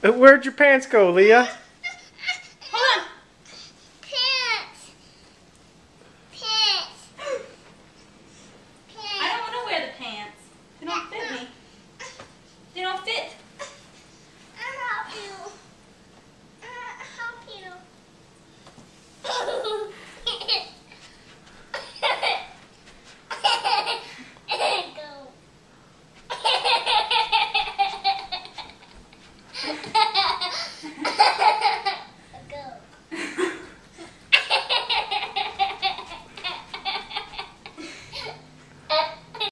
Where'd your pants go, Leah? Hold on. Pants. Pants. I don't want to wear the pants. They don't fit me. They don't fit. I'll help you. I'll help you. Go.